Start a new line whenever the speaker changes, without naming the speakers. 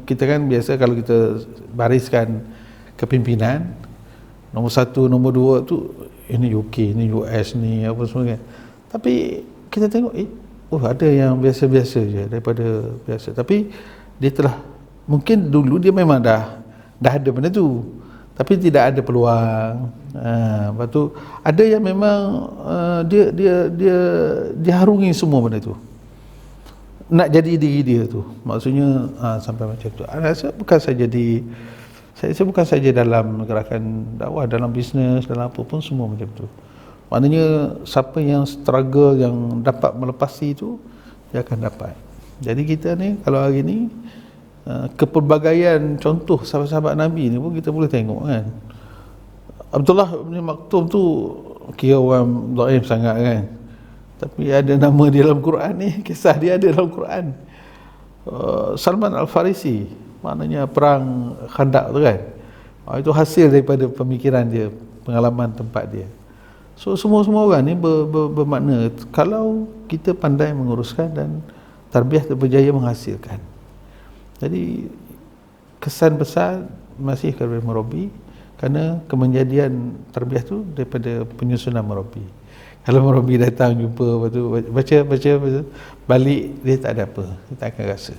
kita kan biasa kalau kita bariskan kepimpinan, nombor 1, nombor 2 tu ini UK, ini US, ni apa semua kan. Tapi kita tengok ada yang biasa-biasa je daripada biasa. Tapi dia telah, mungkin dulu dia memang dah ada benda tu, tapi tidak ada peluang. Lepas tu ada yang memang dia harungi semua benda tu, nak jadi diri dia tu, maksudnya sampai macam tu. Saya bukan saja saya bukan saja dalam gerakan dakwah, dalam bisnes, dalam apa pun semua macam tu. Maknanya siapa yang struggle, yang dapat melepasi itu, dia akan dapat. Jadi kita ni kalau hari ni kepelbagaian contoh sahabat-sahabat Nabi ni pun kita boleh tengok kan. Abdullah bin Maktum tu kira orang dhaif sangat kan, tapi ada nama dia dalam Quran ni, kisah dia ada dalam Quran. Salman Al-Farisi, maknanya perang Khandaq tu kan, itu hasil daripada pemikiran dia, pengalaman tempat dia. So semua orang ni bermakna kalau kita pandai menguruskan dan tarbiyah berjaya menghasilkan. Jadi kesan besar masih kepada murabi, kerana kemenjadian tarbiyah tu daripada penyusunan murabi. Kalau murabi datang jumpa, lepas tu baca balik, dia tak ada apa, dia tak akan rasa.